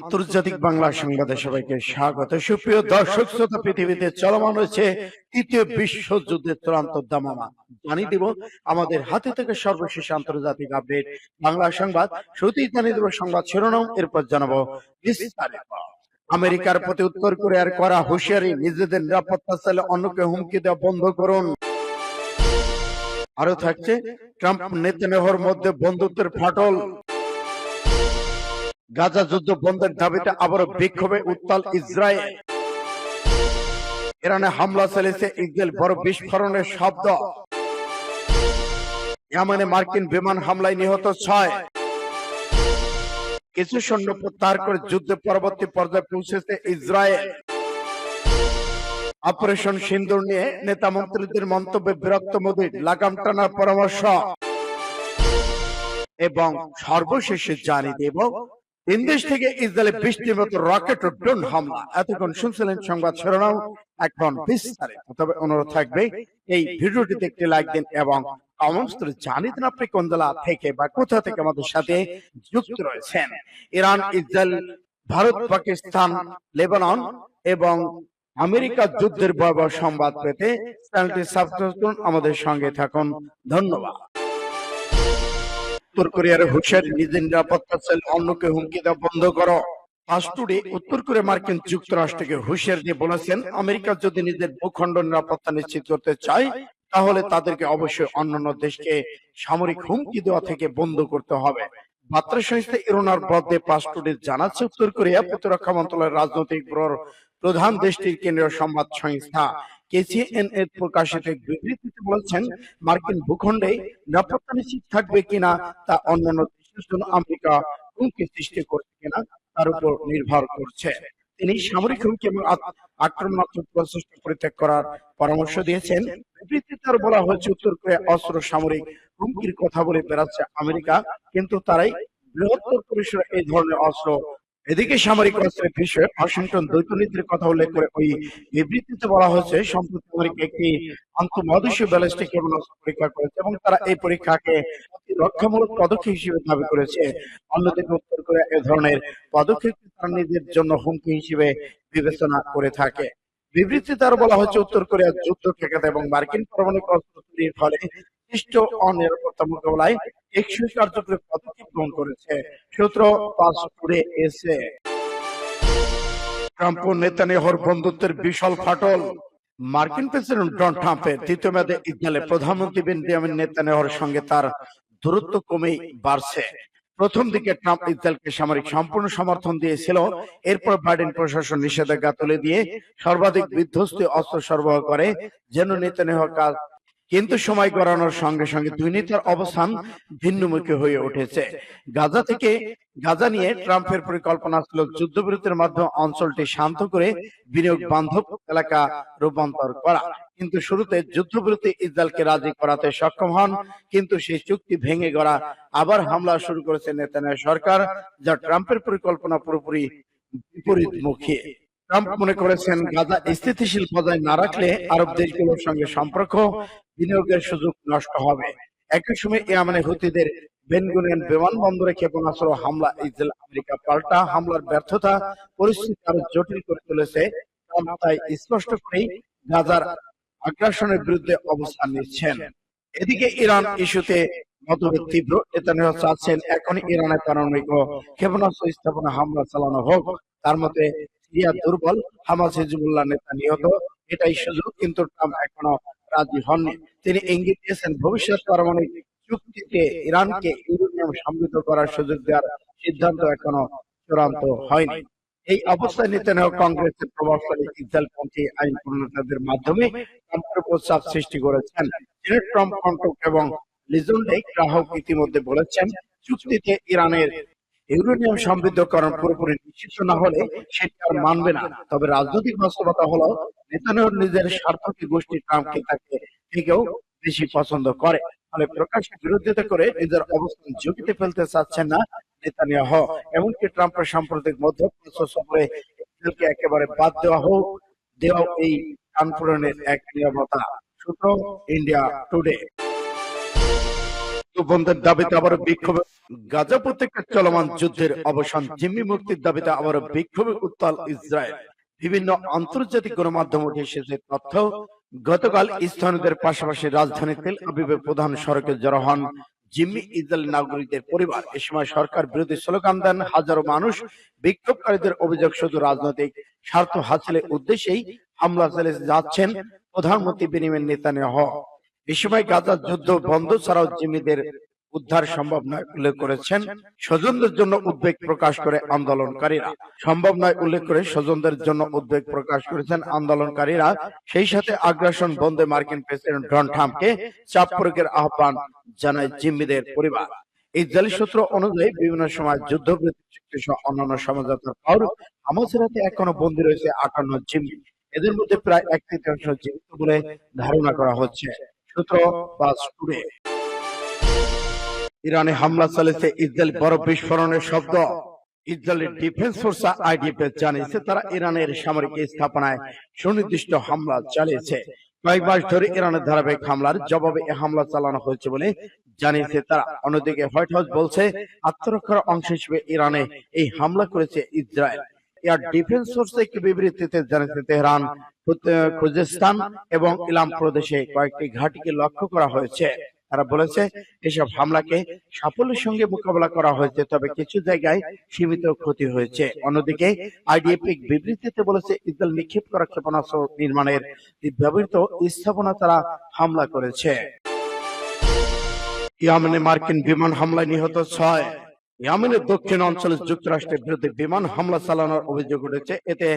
আন্তর্জাতিক বাংলা সংবাদে সবাইকে স্বাগত। সুপ্রিয় দর্শক শ্রোতা, পৃথিবীতে চলমান রয়েছে তৃতীয় বিশ্বযুদ্ধের চূড়ান্ত দামামা। জানিয়ে দিব আমাদের হাতে থেকে সর্বশেষ আন্তর্জাতিক আপডেট বাংলা সংবাদ। শুরুতেই জানিয়ে দেব সংবাদ শিরোনাম, এরপর জানাবো বিস্তারিত। আমেরিকার প্রতি উত্তর কোরিয়ার করা হুঁশিয়ারি, নিজেদের নিরাপত্তা চাইলে অন্যকে হুমকি দেওয়া বন্ধ করুন। আরো থাকছে ট্রাম্প নেতানিয়াহুর মধ্যে বন্ধুত্বের ফাটল। গাজা যুদ্ধ বন্ধের দাবিতে আবারও বিক্ষোভে উত্তাল ইসরায়েল। ইরানে হামলা চালিয়েছে ইসরায়েল, বড় বিস্ফোরণের শব্দ। ইয়েমেনে মার্কিন বিমান হামলায় নিহত 6। কিছু সৈন্য প্রত্যাহার করে যুদ্ধের পরবর্তী পর্যায়ে পৌঁছেছে ইসরায়েল। অপারেশন সিন্দুর নিয়ে নেতা মন্ত্রীদের মন্তব্যে বিরক্ত মোদীর, লাগাম টানার পরামর্শ। এবং সর্বশেষে জানিয়ে দেব 3 দেশ থেকে ইসরায়েলে বৃষ্টির মতো রকেট ও ড্রোন হামলা। এতক্ষণ শুনছিলেন সংবাদ শিরোনাম, এখন বিস্তারিত। তবে অনুরোধ থাকবে এই ভিডিওটিতে একটি লাইক দিন এবং কমেন্টস করে জানিয়ে দিন আপনি কোন জেলা থেকে বা কোথা থেকে আমাদের সাথে যুক্ত রয়েছেন। Iran, Israel, Bharat, Pakistan, Lebanon এবং আমেরিকা যুদ্ধের ভয়াবহ সংবাদ পেতে চ্যানেলটি সাবস্ক্রাইব করুন, আমাদের সঙ্গে থাকুন। ধন্যবাদ। উত্তর কোরিয়ার হুঁশিয়ারি, নিজের নিরাপত্তা চাইলে অন্যকে হুমকি দেওয়া বন্ধ করো। ফাস্ট টুডে উত্তর কোরিয়া মার্কিন যুক্তরাষ্ট্রকে হুঁশিয়ারি দিয়ে বলেছেন, আমেরিকা যদি নিজের ভূখণ্ড নিরাপত্তা নিশ্চিত করতে চায় তাহলে তাদেরকে অবশ্যই অন্যান্য দেশকে সামরিক হুমকি দেওয়া থেকে বন্ধ করতে হবে। বার্তা সংস্থা ইরনার বরাদ্দে ফাস্ট টুডে জানাচ্ছে, উত্তর কোরিয়া প্রতিরক্ষা মন্ত্রণালয়ের রাজনৈতিক ব্যুরোর প্রধান দেশটির কেন্দ্রীয় সংবাদ সংস্থা কেসিএনএ প্রকাশিত এক বিবৃতিতে বলেছেন, মার্কিন ভূখণ্ডে নিরাপত্তা নিশ্চিত থাকবে কিনা তা অন্যান্য দেশের জন্য আমেরিকা হুমকি সৃষ্টি করছে কিনা তার উপর নির্ভর করছে। তিনি সামরিক হুমকি এবং আক্রমণাত্মক প্রচেষ্টা পরিত্যাগ করার পরামর্শ দিয়েছেন। বিবৃতিতে আরো বলা হয়েছে, উত্তর কোরিয়া অস্ত্র সামরিক হুমকির কথা বলে বেড়াচ্ছে আমেরিকা, কিন্তু তারাই বৃহত্তর পরিসরে এই ধরনের অস্ত্র। এদিকে সামরিক অস্ত্রের বিষয়ে ওয়াশিংটন দ্বৈতনীতির কথা উল্লেখ করে ওই বিবৃতিতে বলা হয়েছে, সম্প্রতি আমেরিকা একটি আন্তঃমহাদেশীয় ব্যালিস্টিক ক্ষেপণাস্ত্র পরীক্ষা করেছে এবং তারা এই পরীক্ষাকে রক্ষামূলক পদক্ষেপ হিসেবে দাবি করেছে। অন্যদিকে উত্তর কোরিয়া এ ধরনের পদক্ষেপ তারা নিজের জন্য হুমকি হিসেবে বিবেচনা করে থাকে। বিবৃতিতে আরো বলা হয়েছে, উত্তর কোরিয়া যুদ্ধ ঠেকাতে এবং মার্কিন পারমাণবিক অস্ত্র তৈরির ফলে সৃষ্ট অনিরাপত্তা মোকাবেলায় টেকসই কার্যকরী পদক্ষেপ গ্রহণ করেছে। সূত্র ফাস্ট টুডে এসে। ট্রাম্প ও নেতানিয়াহুর বন্ধুত্বের বিশাল ফাটল। মার্কিন প্রেসিডেন্ট ডোনাল্ড ট্রাম্পের তৃতীয় মেয়াদে ইসরায়েলের প্রধানমন্ত্রী বেঞ্জামিন নেতানিয়াহুর সঙ্গে তার দূরত্ব কমেই বাড়ছে। প্রথম দিকে ট্রাম্প ইসরায়েলকে সামরিক সম্পূর্ণ সমর্থন দিয়েছিল, এরপর বাইডেন প্রশাসন নিষেধাজ্ঞা তুলে দিয়ে সর্বাধিক বিধ্বস্ত অস্ত্র সরবরাহ করে যেন নেতানিয়াহুর কাজ। কিন্তু সময় গড়ানোর সঙ্গে সঙ্গে দুই নেতার অবস্থান ভিন্নমুখী হয়ে উঠেছে। গাজা নিয়ে ট্রাম্পের পরিকল্পনা ছিল যুদ্ধবিরতির মাধ্যমে অঞ্চলটি শান্ত করে বিনিয়োগ বান্ধব এলাকা রূপান্তর করা। কিন্তু শুরুতে যুদ্ধবিরতি ইসরায়েলকে রাজি করাতে সক্ষম হন, কিন্তু সেই চুক্তি ভেঙে গড়া আবার হামলা শুরু করেছে নেতানিয়াহু সরকার, যা ট্রাম্পের পরিকল্পনা পুরোপুরি বিপরীতমুখী। ট্রাম্প মনে করেছেন, গাজা স্থিতিশীল বজায় না রাখলে আরব দেশগুলোর সঙ্গে সম্পর্ক, বিনিয়োগের সুযোগ নষ্ট হবে। একই সময় ইয়েমেনে হুতিদের বেন গুরিয়ন বিমানবন্দরে ক্ষেপণাস্ত্র হামলা, ইসরায়েল আমেরিকা পাল্টা হামলার ব্যর্থতা পরিস্থিতি আরো জটিল করে তুলেছে। ট্রাম্প তাই স্পষ্ট করেই গাজার আগ্রাসনের বিরুদ্ধে অবস্থান নিচ্ছেন। এদিকে ইরান ইস্যুতে মতভেদ তীব্র। নেতানিয়াহু চাচ্ছেন এখনই ইরানের পারমাণবিক ও ক্ষেপণাস্ত্র স্থাপনা হামলা চালানো হোক। তার মতে সিরিয়া দুর্বল, হামাস হিজবুল্লাহ নেতা নিহত, এটাই সুযোগ। কিন্তু ট্রাম্প এখনো রাজি হননি। তিনি ইঙ্গিত দিয়েছেন, ভবিষ্যৎ পারমাণবিক চুক্তিতে ইরানকে ইউরেনিয়াম সমৃদ্ধ করার সুযোগ দেওয়ার সিদ্ধান্ত এখনো চূড়ান্ত হয়নি। এই অবস্থায় নেতানিয়াহু কংগ্রেসের প্রভাবশালী ইসরায়েলপন্থী আইন প্রণেতাদের মাধ্যমে ট্রাম্পের উপর চাপ সৃষ্টি করেছেন। সিনেট ট্রাম্প কন্ট্রোল এবং লিজনডে গ্রাহক ইতিমধ্যে বলেছেন, চুক্তিতে ইরানের ইউরেনিয়াম সমৃদ্ধকরণ পুরোপুরি নিশ্চিত না হলে সেটা আর মানবে না। তবে রাজনৈতিক বাস্তবতা হলো, নেতানিয়াহুর নিজের স্বার্থকে গোষ্ঠী ট্রাম্পকে তাকে থেকেও বেশি পছন্দ করে, ফলে প্রকাশ্যে বিরোধিতা করে নিজের অবস্থান ঝুঁকিতে ফেলতে চাচ্ছেন না নেতানিয়াহু। এমনকি ট্রাম্পের সাম্প্রতিক মধ্যপ্রাচ্য সফরে ইসরায়েলকে একেবারে বাদ দেওয়া এই আন্দোলনের এক নিরবতা। সূত্র ইন্ডিয়া টুডে। বন্ধের দাবিতে আবারও বিক্ষোভ। গাজা উপত্যকার চলমান যুদ্ধের অবসান, জিম্মি মুক্তির দাবিতে আবারও বিক্ষোভে উত্তাল ইসরায়েল। বিভিন্ন আন্তর্জাতিক গণমাধ্যম উঠে এসেছে তথ্য, গতকাল স্থানীয়দের পাশাপাশি রাজধানী তেল আবিবে প্রধান সড়কে জড়ো হন জিম্মি ইসরায়েলি নাগরিকদের পরিবার। এ সময় সরকার বিরোধী স্লোগান দেন হাজারো মানুষ। বিক্ষোভকারীদের অভিযোগ, শুধু রাজনৈতিক স্বার্থ হাসিলের উদ্দেশ্যেই হামলা চালিয়ে যাচ্ছেন প্রধানমন্ত্রী বেনিয়ামিন নেতানিয়াহু। এ সময় গাজার যুদ্ধ বন্ধ ছাড়াও জিম্মিদের উদ্ধার সম্ভব নয় উল্লেখ করেছেন স্বজনদের জন্য উদ্বেগ প্রকাশ করে আন্দোলনকারীরা। সম্ভব নয় উল্লেখ করে স্বজনদের জন্য উদ্বেগ প্রকাশ করেছেন আন্দোলনকারীরা। সেই সাথে আগ্রাসন বন্ধে মার্কিন প্রেসিডেন্ট ডোনাল্ড ট্রাম্পকে চাপ প্রয়োগের আহ্বান জানায় জিম্মিদের পরিবার। ইসরায়েলি সূত্র অনুযায়ী বিভিন্ন সময় যুদ্ধবিরতি চুক্তি সহ অন্যান্য সমঝোতার পর হামাসের হাতে এখনো বন্দী রয়েছে 58 জিম্মি। এদের মধ্যে প্রায় 1/3 জীবিত বলে ধারণা করা হচ্ছে। সূত্র বাস টুডে। ইরানে হামলা চালিয়েছে ইসরায়েল, বড় বিস্ফোরণের শব্দ। ইসরায়েলের ডিফেন্স ফোর্স আইডিএফ জানিয়েছে তারা ইরানের সামরিক স্থাপনায় সুনির্দিষ্ট হামলা চালিয়েছে। কয়েক মাস ধরে ইরানের ধারাবাহিক হামলার জবাবে এ হামলা চালানো হয়েছে বলে জানিয়েছে তারা। অন্যদিকে হোয়াইট হাউস বলছে আত্মরক্ষার অংশ হিসেবে ইরানে এই হামলা করেছে ইসরায়েল। এয়ার ডিফেন্স ফোর্স একটি বিবৃতিতে জানিয়েছে তেহরান, খুজেস্তান এবং ইলাম প্রদেশে কয়েকটি ঘাঁটিকে লক্ষ্য করা হয়েছে। তারা বলেছে এসব হামলাকে সাফল্যের সঙ্গে মোকাবেলা করা হয়েছে, তবে কিছু জায়গায় সীমিত ক্ষতি হয়েছে। অন্যদিকে আইডিএফ বিবৃতিতে বলেছে ইসরায়েল নিক্ষেপ করা ক্ষেপণাস্ত্র নির্মাণের ব্যবহৃত স্থাপনা তারা হামলা করেছে। ইয়েমেনে মার্কিন বিমান হামলায় নিহত 6। ইয়েমেনের দক্ষিণ অঞ্চলে যুক্তরাষ্ট্রের বিরুদ্ধে বিমান হামলা চালানোর অভিযোগ উঠেছে। এতে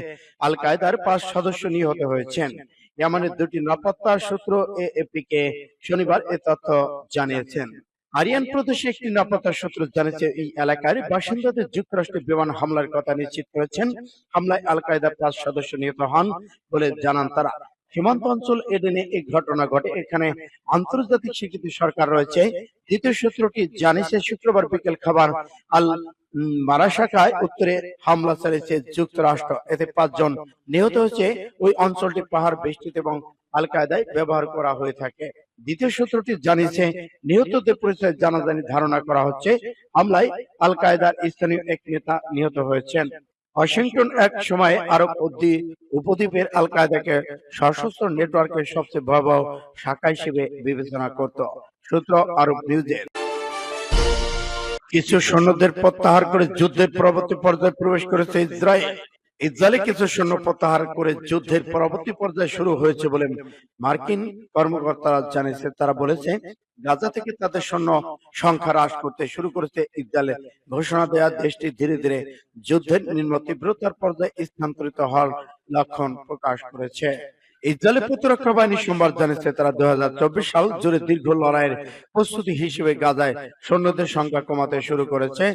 আল কায়েদার 5 সদস্য নিহত হয়েছেন। ইয়েমেনের 2টি নিরাপত্তা সূত্র এএপি কে শনিবার এ তথ্য জানিয়েছেন। আরিয়ান প্রদেশে একটি নিরাপত্তা সূত্র জানিয়েছে এই এলাকার বাসিন্দাদের যুক্তরাষ্ট্রের বিমান হামলার কথা নিশ্চিত করেছেন। হামলায় আল কায়েদার 5 সদস্য নিহত হন বলে জানান তারা। সীমান্ত অঞ্চল এডেনে এই ঘটনা ঘটে, এখানে আন্তর্জাতিক স্বীকৃতি সরকার রয়েছে। দ্বিতীয় সূত্রটি জানিয়েছে শুক্রবার বিকেল খাবার আল মারাশাকায় উত্তরে হামলা চালিয়েছে যুক্তরাষ্ট্র। এতে 5 জন নিহত হয়েছে। ওই অঞ্চলটি পাহাড় বেষ্টিত এবং আল কায়েদায় ব্যবহার করা হয়ে থাকে। দ্বিতীয় সূত্রটি জানিয়েছে নিহতদের পরিচয় জানা যায়নি। ধারণা করা হচ্ছে হামলায় আল কায়েদার স্থানীয় এক নেতা নিহত হয়েছেন। ওয়াশিংটন এক সময় আরব উপদ্বীপের আল কায়েদাকে সশস্ত্র নেটওয়ার্কের সবচেয়ে ভয়াবহ শাখা হিসেবে বিবেচনা করত। সূত্র আরব নিউজের। কিছু সৈন্যদের প্রত্যাহার করে যুদ্ধের পরবর্তী পর্যায়ে প্রবেশ করেছে ইসরায়েল। ইসরায়েলে কিছু সৈন্য প্রত্যাহার করে যুদ্ধের পরবর্তী পর্যায়ে শুরু হয়েছে বলে মার্কিন কর্মকর্তারা জানিয়েছে। তারা বলেছে গাজা থেকে তাদের সৈন্য সংখ্যা হ্রাস করতে শুরু করেছে ইসরায়েলের ঘোষণা দেয়া দেশটি ধীরে ধীরে যুদ্ধের নিম্ন তীব্রতার পর্যায়ে স্থানান্তরিত হওয়ার লক্ষণ প্রকাশ করেছে। ইসরায়েলের প্রতিরক্ষা বাহিনী সোমবার জানিয়েছে তারা 2024 সাল জুড়ে দীর্ঘ লড়াইয়ের প্রস্তুতি হিসেবে গাজায় সৈন্যদের সংখ্যা কমাতে শুরু করেছে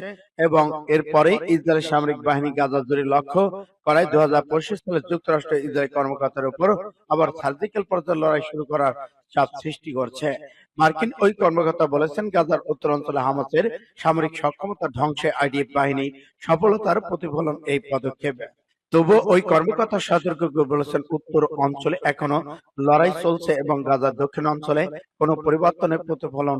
এবং এরপরে ইসরায়েলের সামরিক বাহিনী গাজা জুড়ে লক্ষ্য করায় 2025 সালে যুক্তরাষ্ট্র ইসরায়েলি কর্মকর্তার উপর আবার সার্জিক্যাল পর্যায়ে লড়াই শুরু করার চাপ সৃষ্টি করছে। মার্কিন ওই কর্মকর্তা বলেছেন গাজার উত্তরাঞ্চলে হামাসের সামরিক সক্ষমতা ধ্বংসে আইডিএফ বাহিনী সফলতার প্রতিফলন এই পদক্ষেপ। তবুও ওই কর্মকর্তা সতর্ক করে বলেছেন উত্তর অঞ্চলে এখনো লড়াই চলছে এবং গাজার দক্ষিণ অঞ্চলে কোনো পরিবর্তনের প্রতিফলন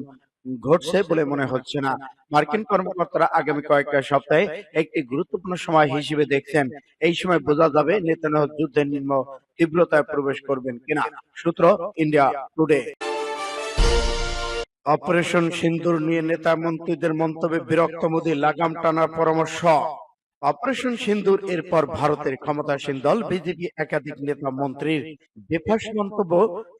ঘটছে বলে মনে হচ্ছে না। মার্কিন কর্মকর্তারা আগামী কয়েক সপ্তাহে একটি গুরুত্বপূর্ণ সময় হিসেবে দেখছেন। এই সময় বোঝা যাবে নেতানিয়াহু যুদ্ধের নিম্ন তীব্রতায় প্রবেশ করবেন কিনা। সূত্র ইন্ডিয়া টুডে। অপারেশন সিন্দুর নিয়ে নেতা মন্ত্রীদের মন্তব্যে বিরক্ত মোদী, লাগাম টানার পরামর্শ। অপারেশন সিন্দুর এরপর ভারতের ক্ষমতাসীন দল বিজেপি একাধিক নেতা মন্ত্রীর বেফাঁস মন্তব্য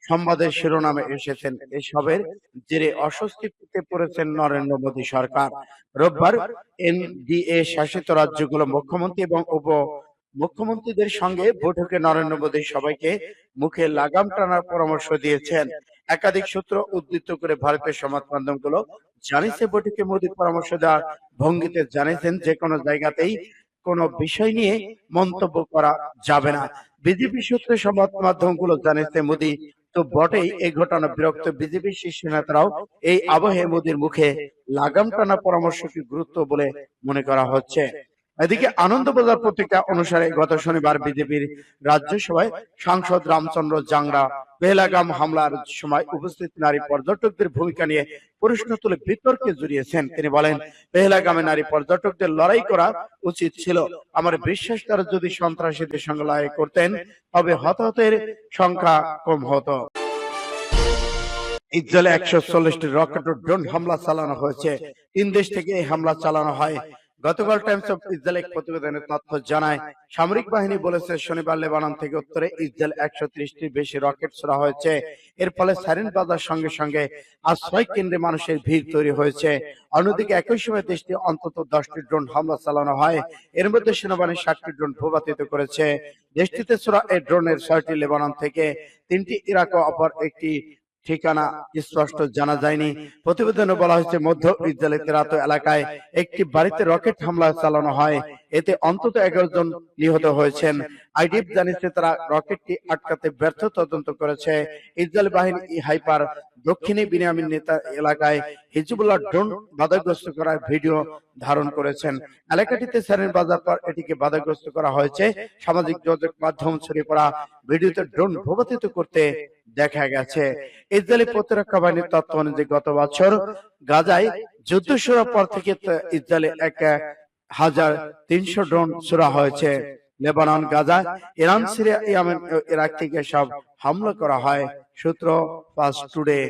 সংবাদের শিরোনামে এসেছেন। এসবের জেরে অস্বস্তিতে পড়েছেন নরেন্দ্র মোদী সরকার। রোববার এনডিএ শাসিত রাজ্যগুলো মুখ্যমন্ত্রী এবং উপ মুখ্যমন্ত্রীদের সঙ্গে বৈঠকে নরেন্দ্র মোদী সবাইকে মুখে লাগাম টানার পরামর্শ দিয়েছেন। একাধিক সূত্র উদ্ধৃত করে ভারতের সংবাদ মাধ্যমগুলো জানিয়েছে বৈঠকে মোদী পরামর্শ দেওয়ার ভঙ্গিতে জানিয়েছেন যে কোনো জায়গাতেই কোনো বিষয় নিয়ে মন্তব্য করা যাবে না। বিজেপি সূত্রে সংবাদ মাধ্যমগুলো জানিয়েছে মোদী তো বটেই, এই ঘটনা বিরক্ত বিজেপি শীর্ষ নেতারাও এই আবহে মোদীর মুখে লাগাম টানা পরামর্শকে গুরুত্ব বলে মনে করা হচ্ছে। এদিকে আনন্দবাজার পত্রিকা অনুসারে গত শনিবার বিজেপির রাজ্যসভায় সাংসদ রামচন্দ্র জাংরা পেহেলগাম হামলার সময় উপস্থিত নারী পর্যটকদের ভূমিকা নিয়ে প্রশ্ন তুলে বিতর্কে জড়িয়েছেন। তিনি বলেন, পেহেলগামে নারী পর্যটকদের লড়াই করা উচিত ছিল। আমার বিশ্বাস তারা যদি সন্ত্রাসীদের সঙ্গে লড়াই করতেন তবে হতাহতের সংখ্যা কম হতো। ইসরায়েলে 140টি রকেট ও ড্রোন হামলা চালানো হয়েছে। 3 দেশ থেকে এই হামলা চালানো হয়। গতকাল টাইমস অফ ইসরায়েল এক প্রতিবেদনের তথ্য জানায়, সামরিক বাহিনী বলেছে শনিবার লেবানন থেকে উত্তরে ইসরায়েল 130টির বেশি রকেট ছোড়া হয়েছে। এর ফলে সাইরেন বাজার সঙ্গে সঙ্গে আশ্রয় কেন্দ্রে মানুষের ভিড় তৈরি হয়েছে। অন্যদিকে একই সময় দেশটি অন্তত 10টি ড্রোন হামলা চালানো হয়। এর মধ্যে সেনাবাহিনী 60টি ড্রোন ভূপাতিত করেছে। দেশটিতে ছোড়া এই ড্রোনের 6টি লেবানন থেকে, 3টি ইরাক ও অপর একটি ঠিকানা স্পষ্ট জানা যায়নি। প্রতিবেদনে বলা হয়েছে, মধ্য ইসরায়েলের তেরাত এলাকায় একটি বাড়িতে রকেট হামলা চালানো হয়। এতে অন্তত 11 জন নিহত হয়েছেন। আইডিএফ জানিয়েছে তারা রকেটটি আটকাতে ব্যর্থ তদন্ত করেছে। ইসরায়েল বাহিনী হাইপার দক্ষিণে বিনিয়ামিন নেতা এলাকায় হিজবুল্লাহ ড্রোন বাধাগ্রস্ত করার ভিডিও ধারণ করেছেন। এলাকাটিতে সাইরেন বাজার পর এটিকে বাধাগ্রস্ত করা হয়েছে। সামাজিক যোগাযোগ মাধ্যম ছড়িয়ে পড়া ভিডিওতে ড্রোন ভূপাতিত করতে দেখা গেছে। ইসরায়েলি প্রতিরক্ষা বাহিনীর তথ্য অনুযায়ী গত বছর গাজায় যুদ্ধ শুরুর পর থেকে ইসরায়েলে 1300 ড্রোন ছোড়া হয়েছে। Lebanon, Gaza, Iran, Syria, Yemen ও ইরাক থেকে সব হামলা করা হয়। সূত্র ফাস্ট টুডে।